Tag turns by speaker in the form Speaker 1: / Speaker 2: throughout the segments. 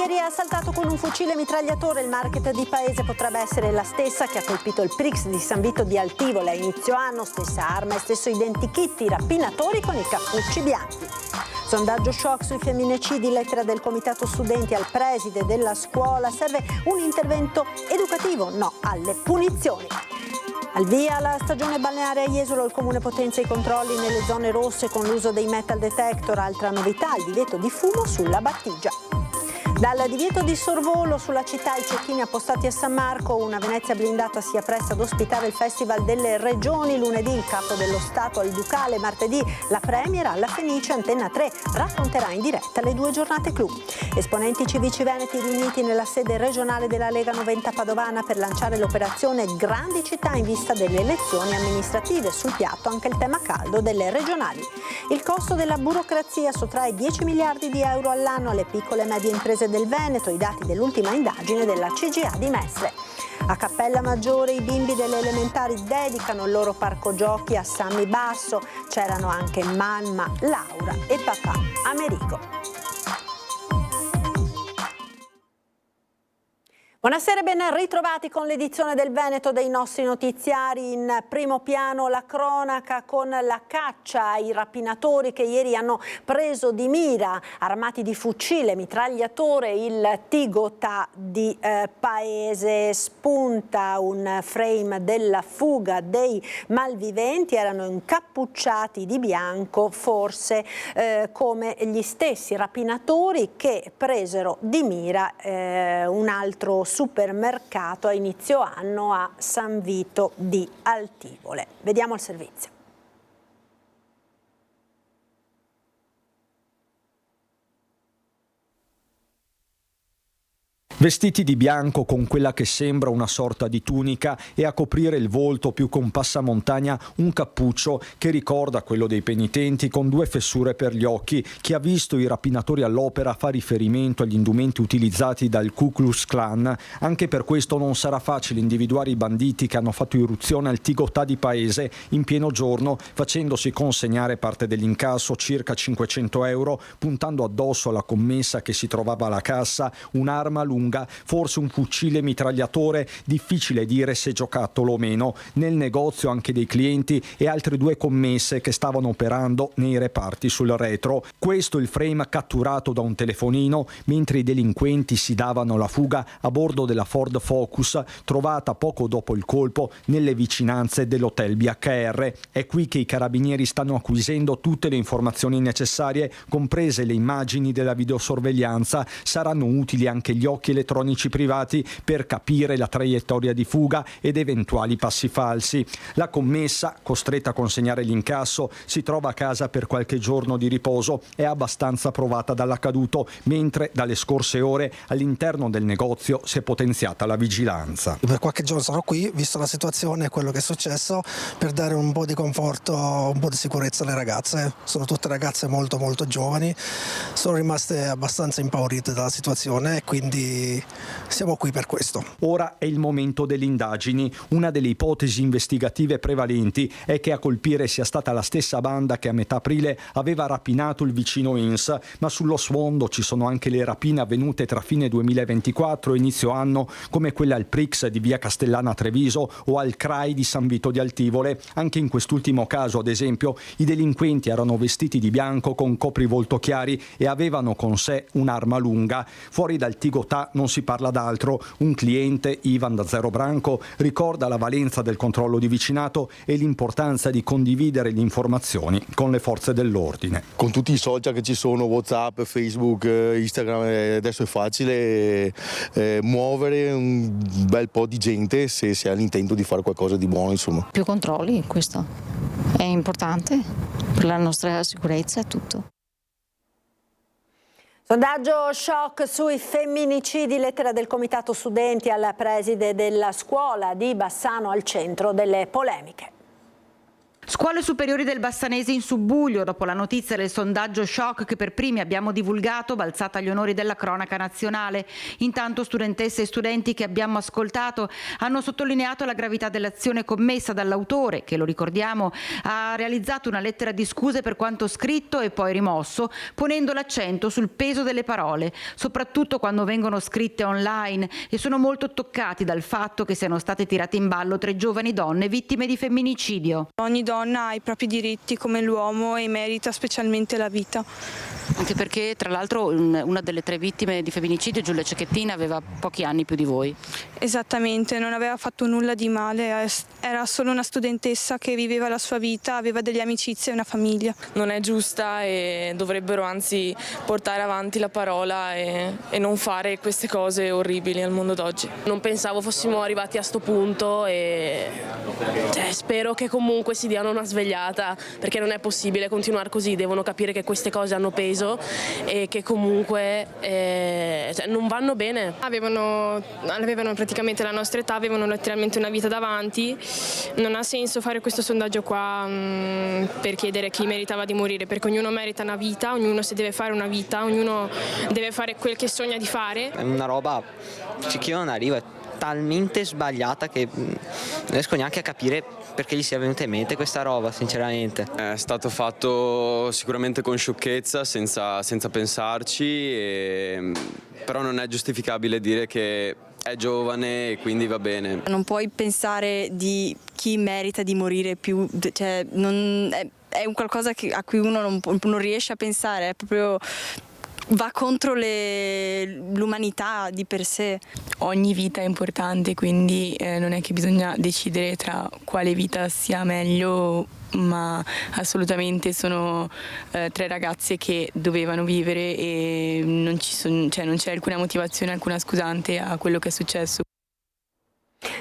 Speaker 1: ieri ha assaltato con un fucile mitragliatore il market di Paese potrebbe essere la stessa che ha colpito il Prix di San Vito di Altivole a inizio anno, stessa arma e stesso identikit, i rapinatori con i cappucci bianchi. Sondaggio shock sui femminicidi, lettera del comitato studenti al preside della scuola, serve un intervento educativo, no alle punizioni. Al via la stagione balneare a Jesolo, il comune potenzia i controlli nelle zone rosse con l'uso dei metal detector, altra novità, il divieto di fumo sulla battigia. Dal divieto di sorvolo sulla città ai cecchini appostati a San Marco, una Venezia blindata si appresta ad ospitare il Festival delle Regioni, lunedì il capo dello Stato al Ducale, martedì la Premier alla Fenice, Antenna 3 racconterà in diretta le 2 giornate clou. Esponenti civici veneti riuniti nella sede regionale della Lega Noventa Padovana per lanciare l'operazione Grandi Città in vista delle elezioni amministrative, sul piatto anche il tema caldo delle regionali. Il costo della burocrazia sottrae 10 miliardi di euro all'anno alle piccole e medie imprese del Veneto, i dati dell'ultima indagine della CGA di Mestre. A Cappella Maggiore i bimbi delle elementari dedicano il loro parco giochi a Sammy Basso, c'erano anche mamma Laura e papà Americo. Buonasera e ben ritrovati con l'edizione del Veneto dei nostri notiziari. In primo piano la cronaca con la caccia ai rapinatori che ieri hanno preso di mira, armati di fucile, mitragliatore, il Tigotà di Paese. Spunta un frame della fuga dei malviventi, erano incappucciati di bianco, forse come gli stessi rapinatori che presero di mira un altro supermercato a inizio anno a San Vito di Altivole. Vediamo il servizio.
Speaker 2: Vestiti di bianco con quella che sembra una sorta di tunica e a coprire il volto più con passamontagna un cappuccio che ricorda quello dei penitenti con 2 fessure per gli occhi. Chi ha visto i rapinatori all'opera fa riferimento agli indumenti utilizzati dal Ku Klux Klan. Anche per questo non sarà facile individuare i banditi che hanno fatto irruzione al Tigotà di Paese in pieno giorno, facendosi consegnare parte dell'incasso, circa 500 euro, puntando addosso alla commessa che si trovava alla cassa un'arma lunga, forse un fucile mitragliatore, difficile dire se giocattolo o meno. Nel negozio anche dei clienti e altre 2 commesse che stavano operando nei reparti sul retro. Questo il frame catturato da un telefonino mentre i delinquenti si davano la fuga a bordo della Ford Focus trovata poco dopo il colpo nelle vicinanze dell'hotel BHR. È qui che i carabinieri stanno acquisendo tutte le informazioni necessarie, comprese le immagini della videosorveglianza. Saranno utili anche gli occhi elettronici privati per capire la traiettoria di fuga ed eventuali passi falsi. La commessa, costretta a consegnare l'incasso, si trova a casa per qualche giorno di riposo, è abbastanza provata dall'accaduto, mentre dalle scorse ore all'interno del negozio si è potenziata la vigilanza.
Speaker 3: Per qualche giorno sarò qui, visto la situazione e quello che è successo, per dare un po' di conforto, un po' di sicurezza alle ragazze. Sono tutte ragazze molto giovani, sono rimaste abbastanza impaurite dalla situazione e quindi siamo qui per questo.
Speaker 2: Ora è il momento delle indagini. Una delle ipotesi investigative prevalenti è che a colpire sia stata la stessa banda che a metà aprile aveva rapinato il vicino INS, ma sullo sfondo ci sono anche le rapine avvenute tra fine 2024 e inizio anno, come quella al Prix di via Castellana a Treviso o al CRAI di San Vito di Altivole. Anche in quest'ultimo caso, ad esempio, i delinquenti erano vestiti di bianco con coprivolto chiari e avevano con sé un'arma lunga. Fuori dal Tigotà non si parla d'altro. Un cliente, Ivan da Zero Branco, ricorda la valenza del controllo di vicinato e l'importanza di condividere le informazioni con le forze dell'ordine.
Speaker 4: Con tutti i social che ci sono, WhatsApp, Facebook, Instagram, adesso è facile muovere un bel po' di gente se si ha l'intento di fare qualcosa di buono, insomma.
Speaker 5: Più controlli, questo è importante per la nostra sicurezza e tutto.
Speaker 1: Sondaggio shock sui femminicidi, lettera del comitato studenti al preside della scuola di Bassano al centro delle polemiche.
Speaker 6: Scuole superiori del Bassanese in subbuglio dopo la notizia del sondaggio shock che per primi abbiamo divulgato, balzata agli onori della cronaca nazionale. Intanto studentesse e studenti che abbiamo ascoltato hanno sottolineato la gravità dell'azione commessa dall'autore, che, lo ricordiamo, ha realizzato una lettera di scuse per quanto scritto e poi rimosso, ponendo l'accento sul peso delle parole, soprattutto quando vengono scritte online, e sono molto toccati dal fatto che siano state tirate in ballo 3 giovani donne vittime di femminicidio.
Speaker 7: Ogni donna ha i propri diritti come l'uomo e merita specialmente la vita.
Speaker 6: Anche perché, tra l'altro, una delle 3 vittime di femminicidio, Giulia Cecchettin, aveva pochi anni più di voi.
Speaker 7: Esattamente, non aveva fatto nulla di male, era solo una studentessa che viveva la sua vita, aveva delle amicizie e una famiglia.
Speaker 8: Non è giusta e dovrebbero anzi portare avanti la parola e non fare queste cose orribili al mondo d'oggi. Non pensavo fossimo arrivati a sto punto e spero che comunque si diano una svegliata, perché non è possibile continuare così, devono capire che queste cose hanno peso e che comunque non vanno bene.
Speaker 9: Avevano praticamente la nostra età, avevano letteralmente una vita davanti. Non ha senso fare questo sondaggio qua per chiedere chi meritava di morire, perché ognuno merita una vita, ognuno si deve fare una vita, ognuno deve fare quel che sogna di fare.
Speaker 10: È una roba che non arriva, è talmente sbagliata che non riesco neanche a capire perché gli sia venuta in mente questa roba, sinceramente.
Speaker 11: È stato fatto sicuramente con sciocchezza, senza pensarci, però non è giustificabile dire che è giovane e quindi va bene.
Speaker 12: Non puoi pensare di chi merita di morire più, cioè è un qualcosa a cui uno non riesce a pensare, è proprio... va contro l'umanità di per sé.
Speaker 13: Ogni vita è importante, quindi non è che bisogna decidere tra quale vita sia meglio, ma assolutamente sono 3 ragazze che dovevano vivere e non c'è alcuna motivazione, alcuna scusante a quello che è successo.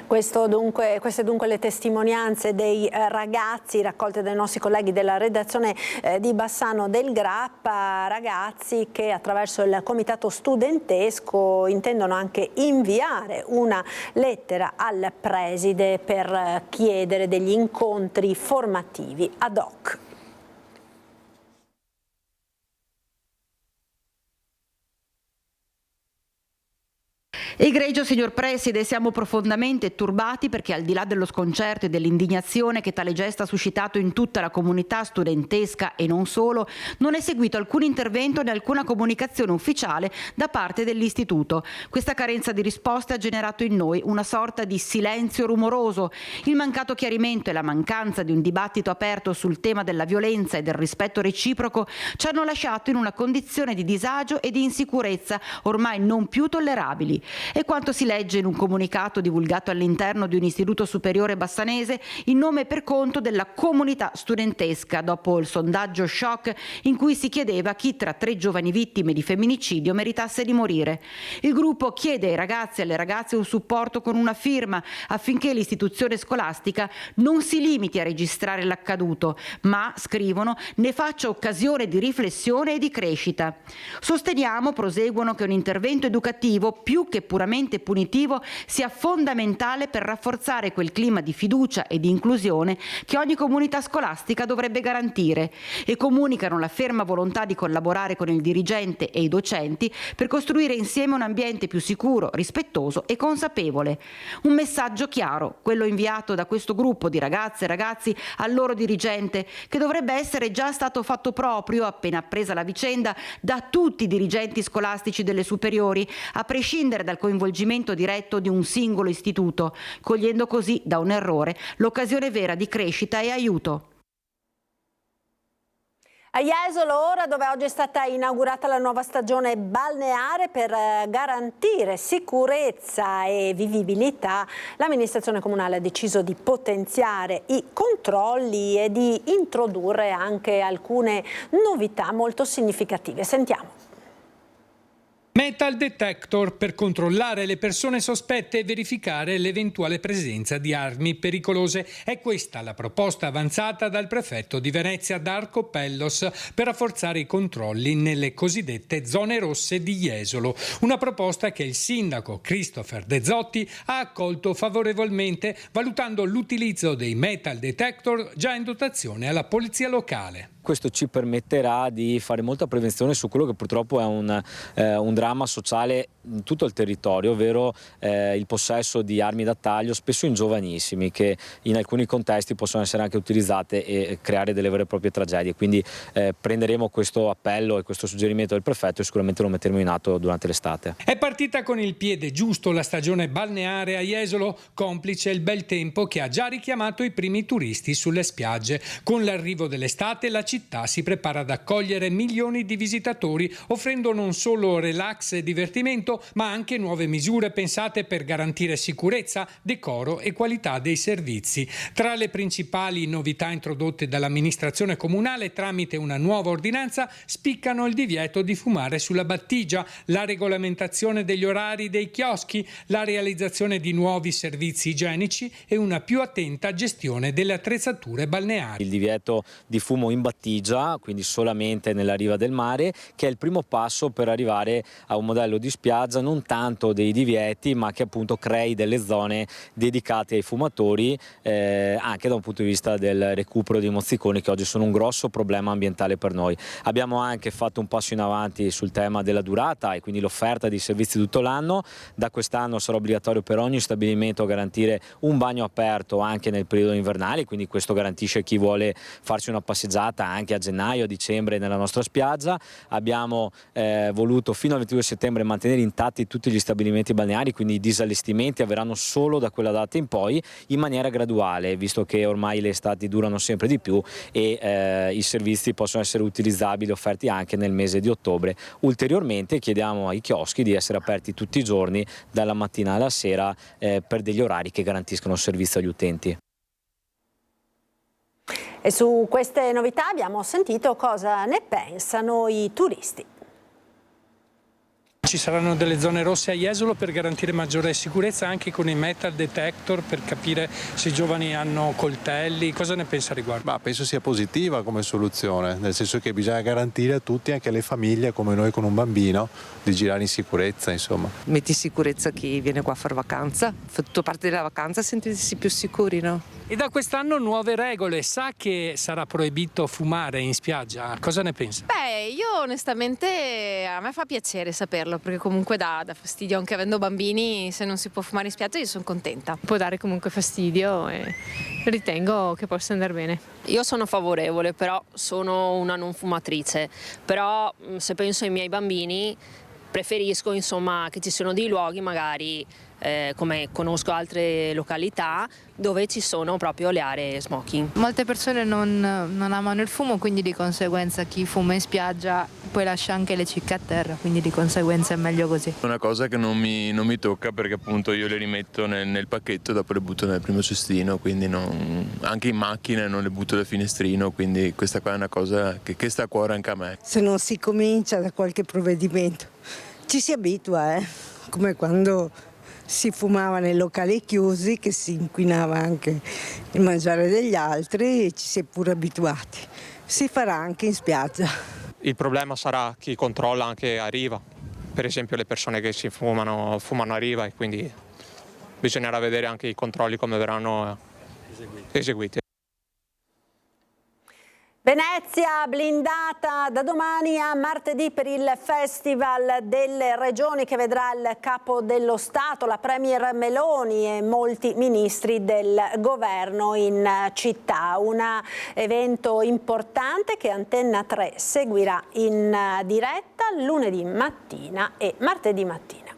Speaker 1: Queste dunque le testimonianze dei ragazzi raccolte dai nostri colleghi della redazione di Bassano del Grappa, ragazzi che attraverso il comitato studentesco intendono anche inviare una lettera al preside per chiedere degli incontri formativi ad hoc.
Speaker 6: Egregio signor Preside, siamo profondamente turbati perché, al di là dello sconcerto e dell'indignazione che tale gesto ha suscitato in tutta la comunità studentesca e non solo, non è seguito alcun intervento né alcuna comunicazione ufficiale da parte dell'istituto. Questa carenza di risposte ha generato in noi una sorta di silenzio rumoroso. Il mancato chiarimento e la mancanza di un dibattito aperto sul tema della violenza e del rispetto reciproco ci hanno lasciato in una condizione di disagio e di insicurezza ormai non più tollerabili. E quanto si legge in un comunicato divulgato all'interno di un istituto superiore bassanese in nome e per conto della comunità studentesca, dopo il sondaggio shock in cui si chiedeva chi tra 3 giovani vittime di femminicidio meritasse di morire. Il gruppo chiede ai ragazzi e alle ragazze un supporto con una firma affinché l'istituzione scolastica non si limiti a registrare l'accaduto, ma, scrivono, ne faccia occasione di riflessione e di crescita. Sosteniamo, proseguono, che un intervento educativo più che puramente punitivo sia fondamentale per rafforzare quel clima di fiducia e di inclusione che ogni comunità scolastica dovrebbe garantire, e comunicano la ferma volontà di collaborare con il dirigente e i docenti per costruire insieme un ambiente più sicuro, rispettoso e consapevole. Un messaggio chiaro, quello inviato da questo gruppo di ragazze e ragazzi al loro dirigente, che dovrebbe essere già stato fatto proprio, appena appresa la vicenda, da tutti i dirigenti scolastici delle superiori, a prescindere dal coinvolgimento diretto di un singolo istituto, cogliendo così da un errore l'occasione vera di crescita e aiuto.
Speaker 1: A Jesolo ora, dove oggi è stata inaugurata la nuova stagione balneare per garantire sicurezza e vivibilità, l'amministrazione comunale ha deciso di potenziare i controlli e di introdurre anche alcune novità molto significative. Sentiamo.
Speaker 14: Metal detector per controllare le persone sospette e verificare l'eventuale presenza di armi pericolose. È questa la proposta avanzata dal prefetto di Venezia Darko Pellos per rafforzare i controlli nelle cosiddette zone rosse di Jesolo. Una proposta che il sindaco Christopher De Zotti ha accolto favorevolmente, valutando l'utilizzo dei metal detector già in dotazione alla polizia locale.
Speaker 15: Questo ci permetterà di fare molta prevenzione su quello che purtroppo è un dramma sociale in tutto il territorio, ovvero il possesso di armi da taglio, spesso in giovanissimi, che in alcuni contesti possono essere anche utilizzate e creare delle vere e proprie tragedie. Quindi prenderemo questo appello e questo suggerimento del prefetto e sicuramente lo metteremo in atto durante l'estate.
Speaker 14: È partita con il piede giusto la stagione balneare a Jesolo, complice il bel tempo che ha già richiamato i primi turisti sulle spiagge. Con l'arrivo dell'estate la città si prepara ad accogliere milioni di visitatori, offrendo non solo relax e divertimento, ma anche nuove misure pensate per garantire sicurezza, decoro e qualità dei servizi. Tra le principali novità introdotte dall'amministrazione comunale tramite una nuova ordinanza spiccano il divieto di fumare sulla battigia, la regolamentazione degli orari dei chioschi, la realizzazione di nuovi servizi igienici e una più attenta gestione delle attrezzature balneari.
Speaker 15: Il divieto di fumo in battigia, quindi solamente nella riva del mare, che è il primo passo per arrivare a un modello di spiaggia non tanto dei divieti, ma che appunto crei delle zone dedicate ai fumatori, anche da un punto di vista del recupero di mozziconi, che oggi sono un grosso problema ambientale per noi. Abbiamo anche fatto un passo in avanti sul tema della durata e quindi l'offerta di servizi tutto l'anno. Da quest'anno sarà obbligatorio per ogni stabilimento garantire un bagno aperto anche nel periodo invernale, quindi questo garantisce chi vuole farsi una passeggiata anche a gennaio, a dicembre nella nostra spiaggia. Abbiamo voluto fino al 22 settembre mantenere intatti tutti gli stabilimenti balneari, quindi i disallestimenti avverranno solo da quella data in poi, in maniera graduale, visto che ormai le estati durano sempre di più e i servizi possono essere utilizzabili, offerti anche nel mese di ottobre. Ulteriormente chiediamo ai chioschi di essere aperti tutti i giorni, dalla mattina alla sera, per degli orari che garantiscono servizio agli utenti.
Speaker 1: E su queste novità abbiamo sentito cosa ne pensano i turisti.
Speaker 14: Ci saranno delle zone rosse a Jesolo per garantire maggiore sicurezza, anche con i metal detector per capire se i giovani hanno coltelli. Cosa ne pensa a riguardo?
Speaker 16: Penso sia positiva come soluzione, nel senso che bisogna garantire a tutti, anche alle famiglie come noi con un bambino, di girare in sicurezza, insomma.
Speaker 17: Metti in sicurezza chi viene qua a fare vacanza, fa tutta parte della vacanza, sentirsi più sicuri, no?
Speaker 14: E da quest'anno nuove regole, sa che sarà proibito fumare in spiaggia, cosa ne pensa?
Speaker 18: Io onestamente a me fa piacere saperlo, perché comunque dà fastidio, anche avendo bambini, se non si può fumare in spiaggia io sono contenta.
Speaker 19: Può dare comunque fastidio e ritengo che possa andare bene.
Speaker 20: Io sono favorevole, però sono una non fumatrice, però se penso ai miei bambini preferisco insomma che ci siano dei luoghi magari come conosco altre località dove ci sono proprio le aree smoking.
Speaker 21: Molte persone non amano il fumo, quindi di conseguenza chi fuma in spiaggia poi lascia anche le cicche a terra, quindi di conseguenza è meglio così.
Speaker 22: È una cosa che non mi tocca, perché appunto io le rimetto nel pacchetto e dopo le butto nel primo cestino, quindi anche in macchina non le butto dal finestrino, quindi questa qua è una cosa che sta a cuore anche a me.
Speaker 23: Se non si comincia da qualche provvedimento ci si abitua, come quando si fumava nei locali chiusi, che si inquinava anche il mangiare degli altri, e ci si è pure abituati. Si farà anche in spiaggia.
Speaker 24: Il problema sarà chi controlla anche a riva, per esempio le persone che si fumano a riva, e quindi bisognerà vedere anche i controlli come verranno eseguiti.
Speaker 1: Venezia blindata da domani a martedì per il Festival delle Regioni, che vedrà il Capo dello Stato, la Premier Meloni e molti ministri del governo in città. Un evento importante che Antenna 3 seguirà in diretta lunedì mattina e martedì mattina.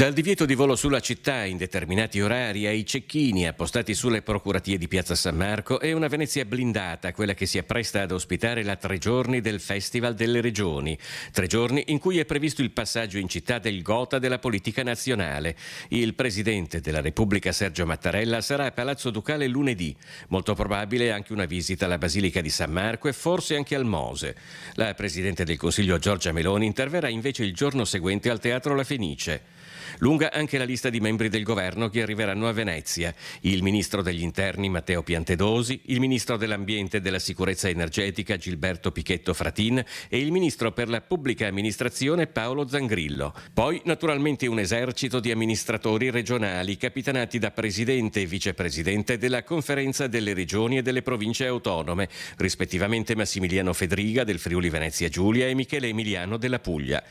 Speaker 2: Dal divieto di volo sulla città in determinati orari ai cecchini appostati sulle procuratie di Piazza San Marco è una Venezia blindata, quella che si appresta ad ospitare la 3 giorni del Festival delle Regioni. 3 giorni in cui è previsto il passaggio in città del gotha della politica nazionale. Il Presidente della Repubblica Sergio Mattarella sarà a Palazzo Ducale lunedì. Molto probabile anche una visita alla Basilica di San Marco e forse anche al Mose. La Presidente del Consiglio Giorgia Meloni interverrà invece il giorno seguente al Teatro La Fenice. Lunga anche la lista di membri del governo che arriveranno a Venezia. Il ministro degli interni Matteo Piantedosi, il ministro dell'ambiente e della sicurezza energetica Gilberto Pichetto Fratin e il ministro per la pubblica amministrazione Paolo Zangrillo. Poi naturalmente un esercito di amministratori regionali capitanati da presidente e vicepresidente della Conferenza delle Regioni e delle Province Autonome, rispettivamente Massimiliano Fedriga del Friuli Venezia Giulia e Michele Emiliano della Puglia.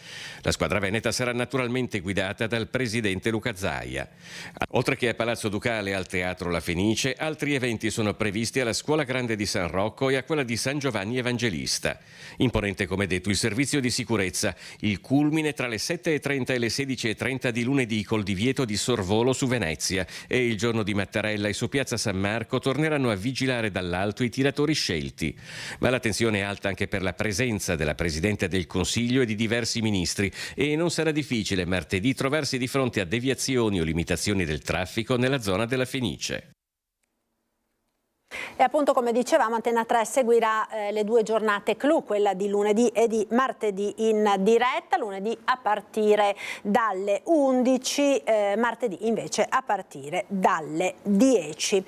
Speaker 2: La squadra veneta sarà naturalmente guidata dal presidente Luca Zaia. Oltre che a Palazzo Ducale e al Teatro La Fenice, altri eventi sono previsti alla Scuola Grande di San Rocco e a quella di San Giovanni Evangelista. Imponente come detto il servizio di sicurezza, il culmine tra le 7:30 e le 16:30 di lunedì col divieto di sorvolo su Venezia, e il giorno di Mattarella e su Piazza San Marco torneranno a vigilare dall'alto i tiratori scelti. Ma l'attenzione è alta anche per la presenza della Presidente del Consiglio e di diversi ministri, e non sarà difficile martedì trovarsi di fronte a deviazioni o limitazioni del traffico nella zona della Fenice.
Speaker 1: E appunto, come dicevamo, Antena 3 seguirà le 2 giornate clou, quella di lunedì e di martedì in diretta, lunedì a partire dalle 11, martedì invece a partire dalle 10.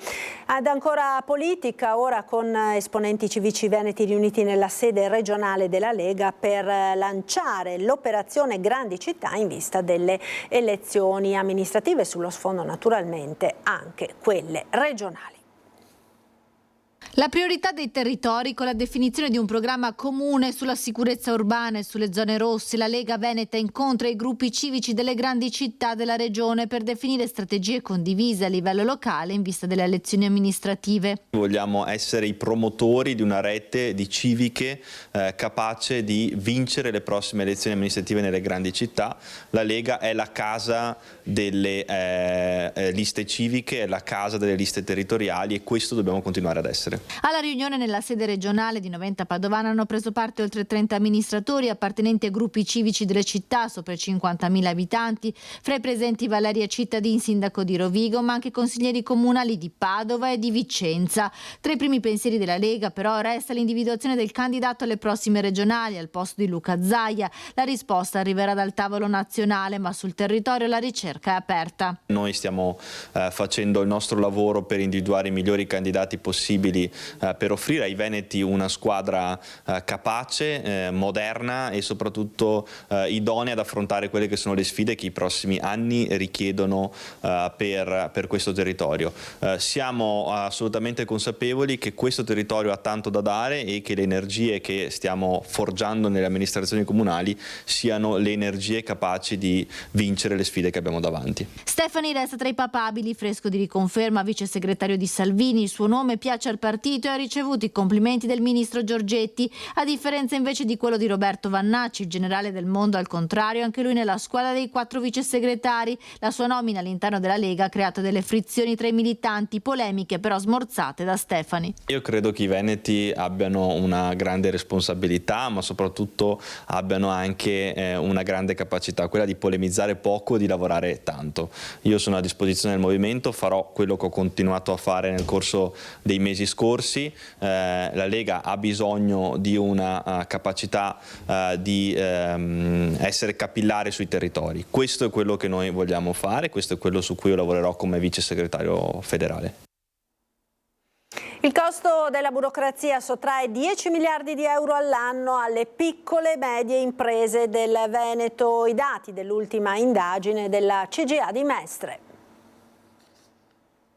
Speaker 1: Ad ancora politica, ora con esponenti civici veneti riuniti nella sede regionale della Lega per lanciare l'operazione Grandi Città in vista delle elezioni amministrative, sullo sfondo naturalmente anche quelle regionali.
Speaker 3: La priorità dei territori con la definizione di un programma comune sulla sicurezza urbana e sulle zone rosse. La Lega Veneta incontra i gruppi civici delle grandi città della regione per definire strategie condivise a livello locale in vista delle elezioni amministrative.
Speaker 4: Vogliamo essere i promotori di una rete di civiche capace di vincere le prossime elezioni amministrative nelle grandi città. La Lega è la casa delle liste civiche, è la casa delle liste territoriali, e questo dobbiamo continuare ad essere.
Speaker 3: Alla riunione nella sede regionale di Noventa Padovana hanno preso parte oltre 30 amministratori appartenenti a gruppi civici delle città, sopra i 50.000 abitanti. Fra i presenti Valeria Cittadin, sindaco di Rovigo, ma anche consiglieri comunali di Padova e di Vicenza. Tra i primi pensieri della Lega però resta l'individuazione del candidato alle prossime regionali al posto di Luca Zaia. La risposta arriverà dal tavolo nazionale, ma sul territorio la ricerca è aperta.
Speaker 4: Noi stiamo facendo il nostro lavoro per individuare i migliori candidati possibili per offrire ai veneti una squadra capace, moderna e soprattutto idonea ad affrontare quelle che sono le sfide che i prossimi anni richiedono per questo territorio. Siamo assolutamente consapevoli che questo territorio ha tanto da dare e che le energie che stiamo forgiando nelle amministrazioni comunali siano le energie capaci di vincere le sfide che abbiamo davanti.
Speaker 3: Stefani resta tra i papabili, fresco di riconferma, vice segretario di Salvini. Il suo nome piace al partito e ha ricevuto i complimenti del ministro Giorgetti, a differenza invece di quello di Roberto Vannacci, il generale del mondo al contrario, anche lui nella squadra dei 4 vice segretari. La sua nomina all'interno della Lega ha creato delle frizioni tra i militanti, polemiche però smorzate da Stefani.
Speaker 4: Io credo che i veneti abbiano una grande responsabilità, ma soprattutto abbiano anche una grande capacità, quella di polemizzare poco e di lavorare tanto. Io sono a disposizione del movimento, farò quello che ho continuato a fare nel corso dei mesi scorsi. La Lega ha bisogno di una capacità di essere capillare sui territori. Questo è quello che noi vogliamo fare, questo è quello su cui io lavorerò come vice segretario federale.
Speaker 1: Il costo della burocrazia sottrae 10 miliardi di euro all'anno alle piccole e medie imprese del Veneto. I dati dell'ultima indagine della CGA di Mestre.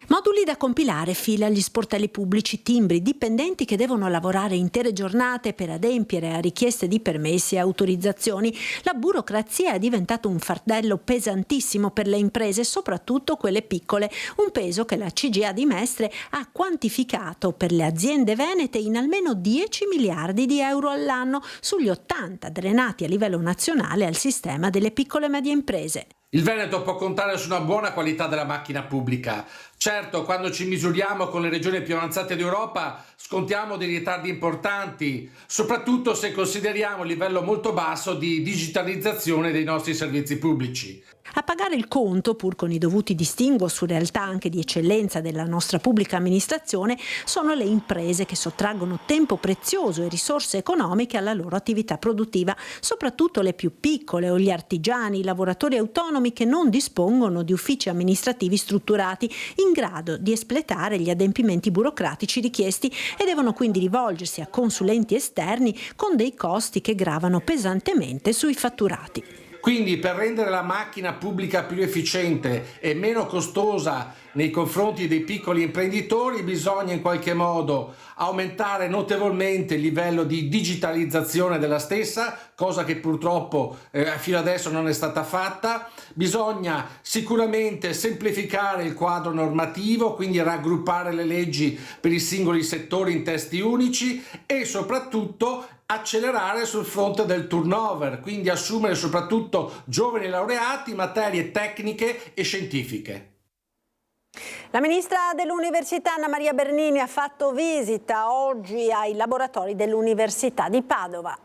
Speaker 5: Moduli da compilare, fila agli sportelli pubblici, timbri, dipendenti che devono lavorare intere giornate per adempiere a richieste di permessi e autorizzazioni. La burocrazia è diventato un fardello pesantissimo per le imprese, soprattutto quelle piccole, un peso che la CGA di Mestre ha quantificato per le aziende venete in almeno 10 miliardi di euro all'anno, sugli 80 drenati a livello nazionale al sistema delle piccole e medie imprese.
Speaker 7: Il Veneto può contare su una buona qualità della macchina pubblica. Certo, quando ci misuriamo con le regioni più avanzate d'Europa scontiamo dei ritardi importanti, soprattutto se consideriamo il livello molto basso di digitalizzazione dei nostri servizi pubblici.
Speaker 5: A pagare il conto, pur con i dovuti distinguo su realtà anche di eccellenza della nostra pubblica amministrazione, sono le imprese che sottraggono tempo prezioso e risorse economiche alla loro attività produttiva, soprattutto le più piccole o gli artigiani, i lavoratori autonomi che non dispongono di uffici amministrativi strutturati in grado di espletare gli adempimenti burocratici richiesti e devono quindi rivolgersi a consulenti esterni con dei costi che gravano pesantemente sui fatturati.
Speaker 7: Quindi per rendere la macchina pubblica più efficiente e meno costosa nei confronti dei piccoli imprenditori bisogna in qualche modo aumentare notevolmente il livello di digitalizzazione della stessa, cosa che purtroppo fino adesso non è stata fatta. Bisogna sicuramente semplificare il quadro normativo, quindi raggruppare le leggi per i singoli settori in testi unici e soprattutto accelerare sul fronte del turnover, quindi assumere soprattutto giovani laureati in materie tecniche e scientifiche.
Speaker 1: La ministra dell'Università Anna Maria Bernini ha fatto visita oggi ai laboratori dell'Università di Padova.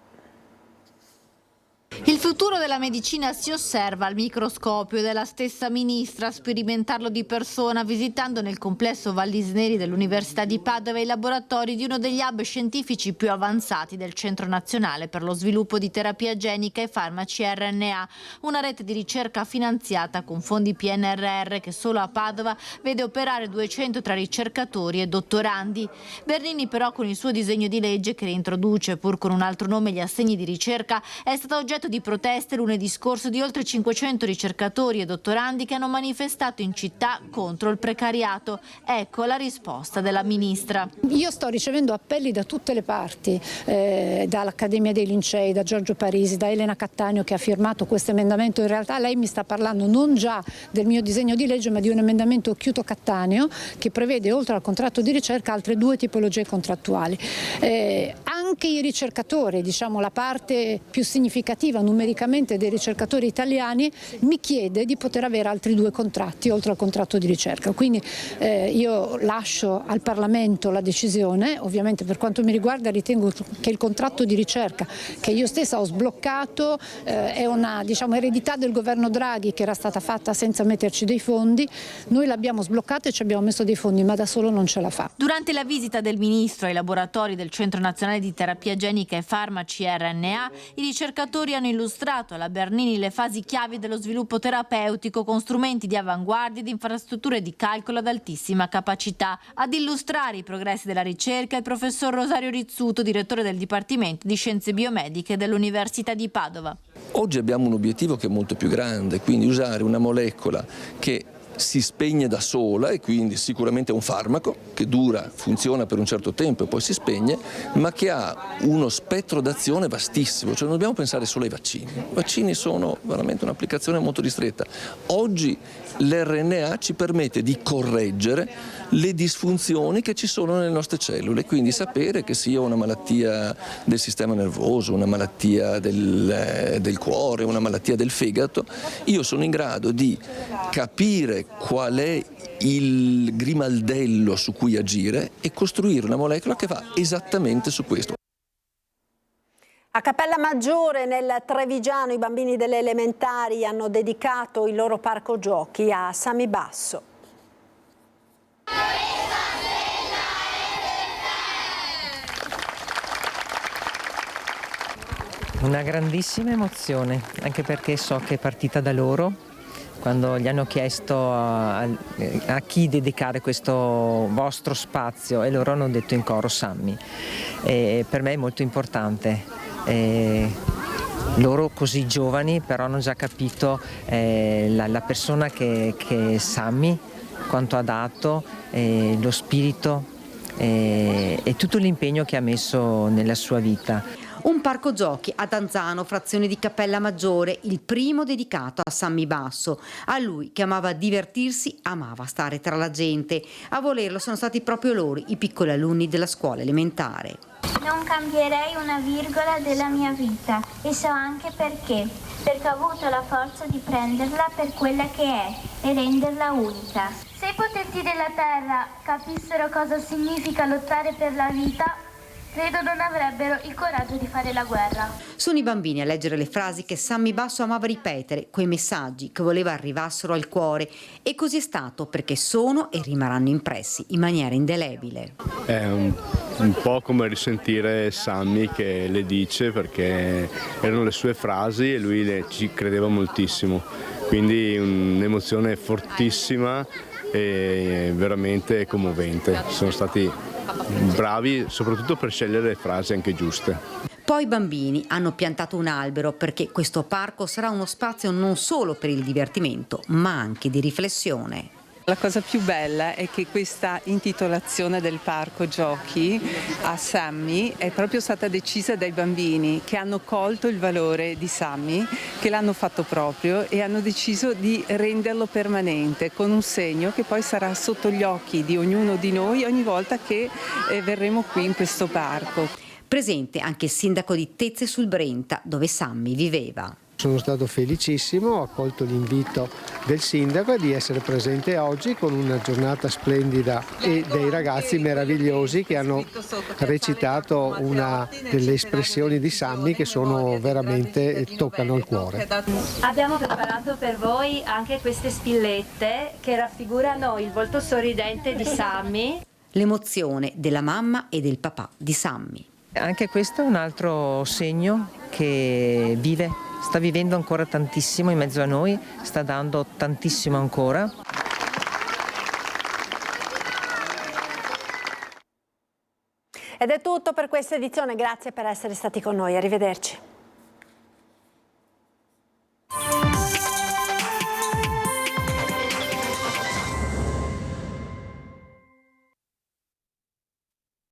Speaker 3: Il futuro della medicina si osserva al microscopio ed è la stessa ministra a sperimentarlo di persona visitando nel complesso Vallisneri dell'Università di Padova i laboratori di uno degli hub scientifici più avanzati del Centro Nazionale per lo Sviluppo di Terapia Genica e Farmaci RNA, una rete di ricerca finanziata con fondi PNRR che solo a Padova vede operare 200 tra ricercatori e dottorandi. Bernini però con il suo disegno di legge che reintroduce pur con un altro nome gli assegni di ricerca è stato oggetto di proteste lunedì scorso di oltre 500 ricercatori e dottorandi che hanno manifestato in città contro il precariato. Ecco la risposta della ministra.
Speaker 8: Io sto ricevendo appelli da tutte le parti, dall'Accademia dei Lincei, da Giorgio Parisi, da Elena Cattaneo che ha firmato questo emendamento. In realtà lei mi sta parlando non già del mio disegno di legge ma di un emendamento Chiuto-Cattaneo che prevede oltre al contratto di ricerca altre 2 tipologie contrattuali. Anche i ricercatori, diciamo la parte più significativa numericamente dei ricercatori italiani, mi chiede di poter avere altri 2 contratti oltre al contratto di ricerca. Quindi io lascio al Parlamento la decisione. Ovviamente per quanto mi riguarda ritengo che il contratto di ricerca che io stessa ho sbloccato è una eredità del governo Draghi che era stata fatta senza metterci dei fondi. Noi l'abbiamo sbloccato e ci abbiamo messo dei fondi, ma da solo non ce la fa.
Speaker 3: Durante la visita del ministro ai laboratori del Centro Nazionale di Terapia Genica e Farmaci RNA, i ricercatori hanno illustrato alla Bernini le fasi chiavi dello sviluppo terapeutico con strumenti di avanguardia ed infrastrutture di calcolo ad altissima capacità. Ad illustrare i progressi della ricerca il professor Rosario Rizzuto, direttore del Dipartimento di Scienze Biomediche dell'Università di Padova.
Speaker 9: Oggi abbiamo un obiettivo che è molto più grande, quindi usare una molecola che si spegne da sola e quindi sicuramente è un farmaco che funziona per un certo tempo e poi si spegne, ma che ha uno spettro d'azione vastissimo, cioè non dobbiamo pensare solo ai vaccini. I vaccini sono veramente un'applicazione molto ristretta. Oggi l'RNA ci permette di correggere le disfunzioni che ci sono nelle nostre cellule, quindi sapere che sia una malattia del sistema nervoso, una malattia del cuore, una malattia del fegato, io sono in grado di capire qual è il grimaldello su cui agire e costruire una molecola che va esattamente su questo.
Speaker 1: A Cappella Maggiore, nel Trevigiano, i bambini delle elementari hanno dedicato il loro parco giochi a Sami Basso.
Speaker 10: Una grandissima emozione, anche perché so che è partita da loro. Quando gli hanno chiesto a chi dedicare questo vostro spazio e loro hanno detto in coro Sammy. E per me è molto importante. Loro così giovani però hanno già capito la persona che è Sammy, quanto ha dato, lo spirito e tutto l'impegno che ha messo nella sua vita.
Speaker 6: Un parco giochi ad Anzano, frazione di Cappella Maggiore, il primo dedicato a Sammy Basso. A lui, che amava divertirsi, amava stare tra la gente. A volerlo sono stati proprio loro, i piccoli alunni della scuola elementare.
Speaker 11: Non cambierei una virgola della mia vita e so anche perché ho avuto la forza di prenderla per quella che è e renderla unica. Se i potenti della Terra capissero cosa significa lottare per la vita, credo non avrebbero il coraggio di fare la guerra.
Speaker 6: Sono i bambini a leggere le frasi che Sammy Basso amava ripetere, quei messaggi che voleva arrivassero al cuore, e così è stato, perché sono e rimarranno impressi in maniera indelebile.
Speaker 12: È un po' come risentire Sammy che le dice, perché erano le sue frasi e lui ci credeva moltissimo, quindi un'emozione fortissima e veramente commovente. Sono stati bravi soprattutto per scegliere le frasi anche giuste.
Speaker 6: Poi i bambini hanno piantato un albero, perché questo parco sarà uno spazio non solo per il divertimento, ma anche di riflessione.
Speaker 13: La cosa più bella è che questa intitolazione del parco giochi a Sammy è proprio stata decisa dai bambini, che hanno colto il valore di Sammy, che l'hanno fatto proprio e hanno deciso di renderlo permanente, con un segno che poi sarà sotto gli occhi di ognuno di noi ogni volta che verremo qui in questo parco.
Speaker 6: Presente anche il sindaco di Tezze sul Brenta, dove Sammy viveva.
Speaker 15: Sono stato felicissimo, ho accolto l'invito del sindaco di essere presente oggi con una giornata splendida e dei ragazzi meravigliosi che hanno recitato una delle espressioni di Sammy che sono veramente toccano il cuore.
Speaker 11: Abbiamo preparato per voi anche queste spillette che raffigurano il volto sorridente di Sammy.
Speaker 6: L'emozione della mamma e del papà di Sammy.
Speaker 10: Anche questo è un altro segno che sta vivendo ancora tantissimo in mezzo a noi, sta dando tantissimo ancora.
Speaker 1: Ed è tutto per questa edizione, grazie per essere stati con noi, arrivederci.